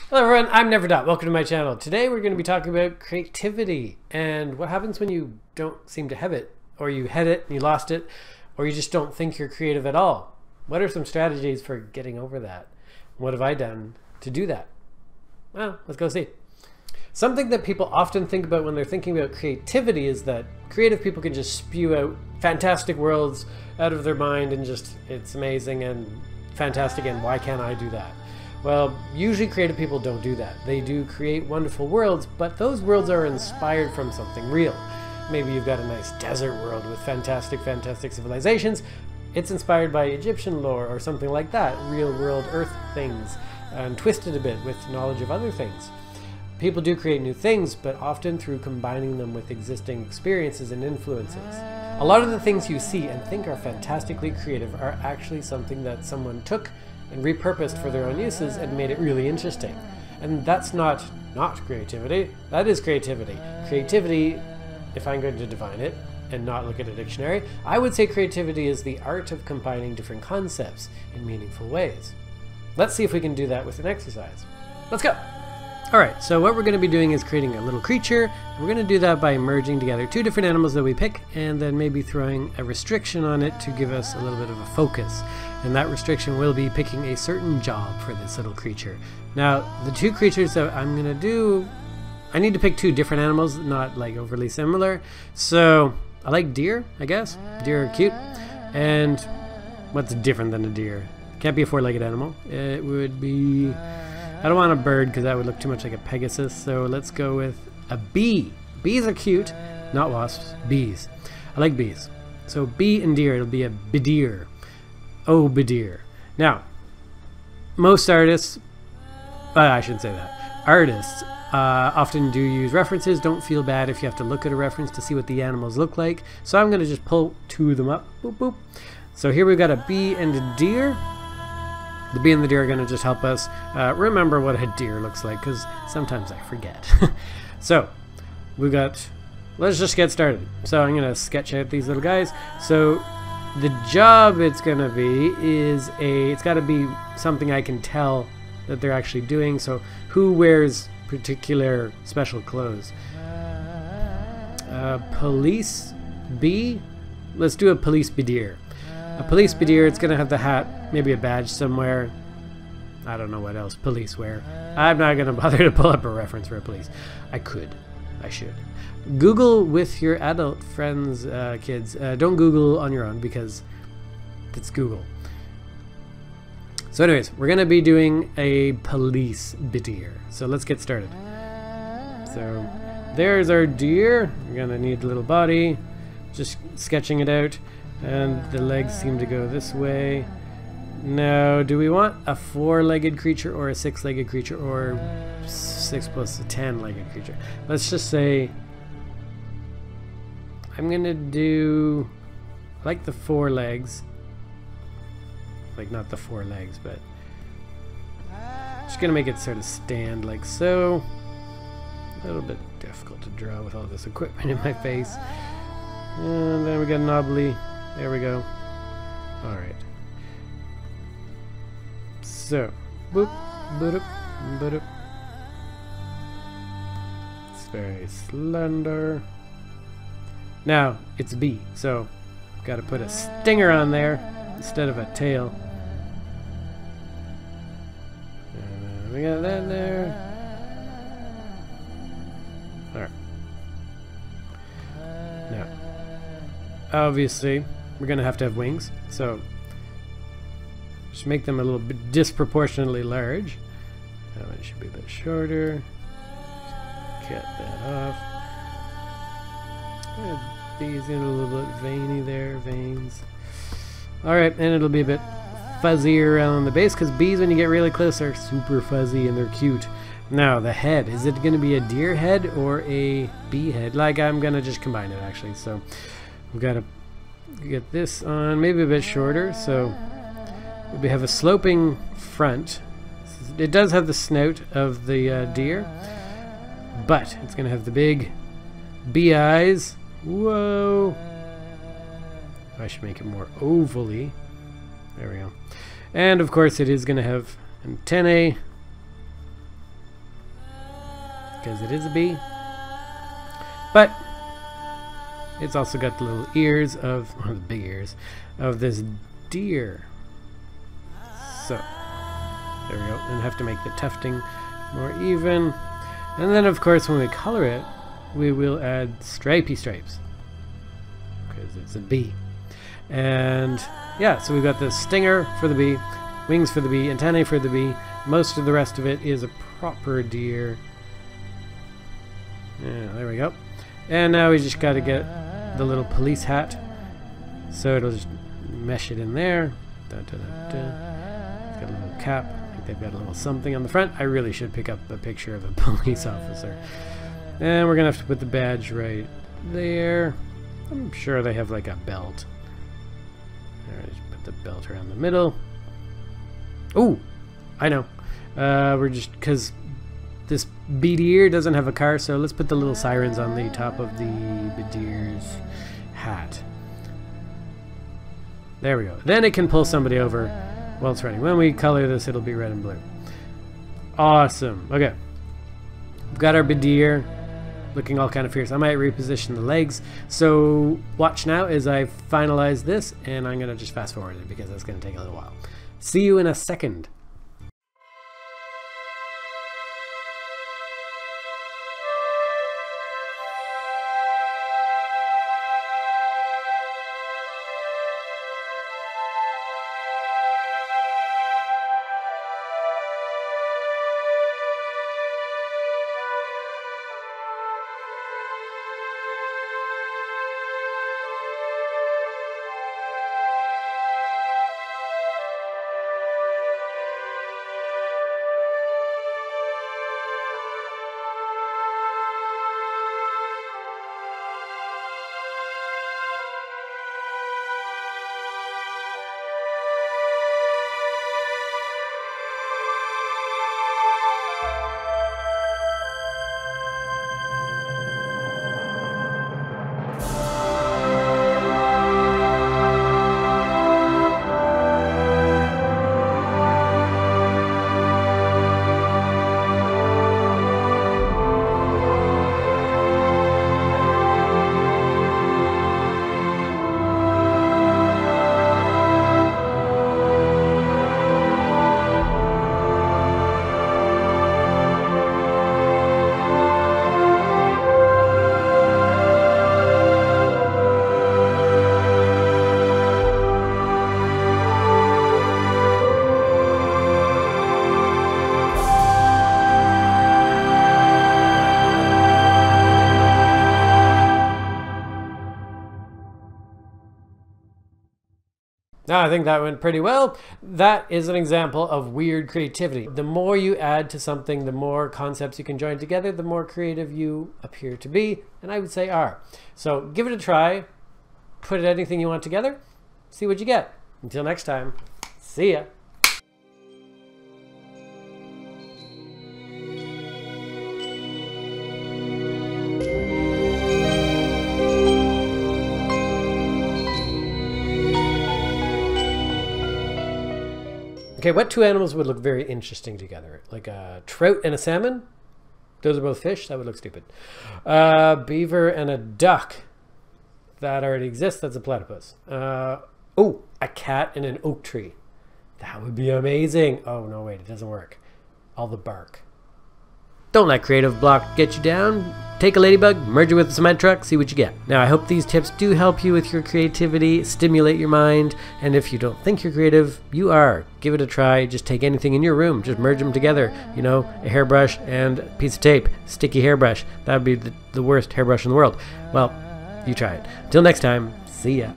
Hello everyone, I'm Never Dot. Welcome to my channel. Today we're going to be talking about creativity and what happens when you don't seem to have it, or you had it and you lost it, or you just don't think you're creative at all. What are some strategies for getting over that? What have I done to do that? Well, let's go see. Something that people often think about when they're thinking about creativity is that creative people can just spew out fantastic worlds out of their mind and just, it's amazing and fantastic, and why can't I do that? Well, usually creative people don't do that. They do create wonderful worlds, but those worlds are inspired from something real. Maybe you've got a nice desert world with fantastic civilizations. It's inspired by Egyptian lore or something like that, real world earth things, and twisted a bit with knowledge of other things. People do create new things, but often through combining them with existing experiences and influences. A lot of the things you see and think are fantastically creative are actually something that someone took and repurposed for their own uses and made it really interesting. And that's not creativity, that is creativity. Creativity, if I'm going to define it and not look at a dictionary, I would say creativity is the art of combining different concepts in meaningful ways. Let's see if we can do that with an exercise. Let's go! Alright, so what we're going to be doing is creating a little creature. We're going to do that by merging together two different animals that we pick and then maybe throwing a restriction on it to give us a little bit of a focus. And that restriction will be picking a certain job for this little creature. Now, the two creatures that I'm going to do, I need to pick two different animals, not like overly similar. So, I like deer, I guess. Deer are cute. And what's different than a deer? Can't be a four-legged animal. It would be... I don't want a bird because that would look too much like a Pegasus, so let's go with a bee. Bees are cute, not wasps, bees. I like bees. So bee and deer, it'll be a bideer. Oh, bideer. Now, most artists, I shouldn't say that. Artists often do use references. Don't feel bad if you have to look at a reference to see what the animals look like. So I'm going to just pull two of them up. Boop, boop. So here we've got a bee and a deer. The bee and the deer are going to just help us remember what a deer looks like, because sometimes I forget. So, we've got, let's just get started. So I'm going to sketch out these little guys. So the job it's going to be is it's got to be something I can tell that they're actually doing. So who wears particular special clothes? Police bee? Let's do a police bee deer. A police bedeer, it's going to have the hat, maybe a badge somewhere. I don't know what else police wear. I'm not going to bother to pull up a reference for a police. I could. I should. Google with your adult friends, kids. Don't Google on your own because it's Google. So anyways, we're going to be doing a police bedeer. So let's get started. So there's our deer. We're going to need a little body. Just sketching it out. And the legs seem to go this way. Now, do we want a four-legged creature or a six-legged creature or 6 plus a 10-legged creature? Let's just say I'm gonna do like the four legs, like not the four legs, but just gonna make it sort of stand like so. A little bit difficult to draw with all this equipment in my face. And then we got knobbly. There we go. Alright. So, boop, boop, boop. It's very slender. Now, it's a bee, so gotta put a stinger on there instead of a tail. And we got that there. Alright. Now, obviously, we're going to have wings, so just make them a little bit disproportionately large. That one should be a bit shorter. Cut that off. Bees getting a little bit veiny there, veins. Alright, and it'll be a bit fuzzier around the base, because bees, when you get really close, are super fuzzy and they're cute. Now, the head. Is it going to be a deer head or a bee head? Like, I'm going to just combine it, actually. So, we've got to get this on maybe a bit shorter, so we have a sloping front. It does have the snout of the deer, but it's going to have the big bee eyes. Whoa! I should make it more ovally. There we go. And of course it is going to have antennae because it is a bee. But it's also got the little ears of, or the big ears, of this deer. So, there we go. And have to make the tufting more even. And then, of course, when we color it, we will add stripy stripes. Because it's a bee. And, yeah, so we've got the stinger for the bee, wings for the bee, antennae for the bee. Most of the rest of it is a proper deer. Yeah, there we go. And now we just got to get the little police hat. So it'll just mesh it in there. Da, da, da, da. It's got a little cap. I think they've got a little something on the front. I really should pick up a picture of a police officer. And we're going to have to put the badge right there. I'm sure they have like a belt. Alright, just put the belt around the middle. Oh, I know. We're just, because this Bedeer doesn't have a car, so let's put the little sirens on the top of the Bedeer's hat. There we go. Then it can pull somebody over while it's running. When we color this, it'll be red and blue. Awesome. Okay. We've got our Bedeer looking all kind of fierce. I might reposition the legs. So watch now as I finalize this, and I'm going to just fast forward it because that's going to take a little while. See you in a second. Now, I think that went pretty well. That is an example of weird creativity. The more you add to something, the more concepts you can join together, the more creative you appear to be, and I would say are. So give it a try, put anything you want together, see what you get. Until next time, see ya. Okay, what two animals would look very interesting together? Like a trout and a salmon? Those are both fish? That would look stupid. Beaver and a duck. That already exists. That's a platypus. Oh, a cat and an oak tree. That would be amazing. Oh, no, wait, it doesn't work. All the bark. Don't let creative block get you down. Take a ladybug, merge it with a cement truck, see what you get. Now, I hope these tips do help you with your creativity, stimulate your mind, and if you don't think you're creative, you are. Give it a try. Just take anything in your room, just merge them together. You know, a hairbrush and a piece of tape, sticky hairbrush. That would be the worst hairbrush in the world. Well, you try it. Until next time, see ya.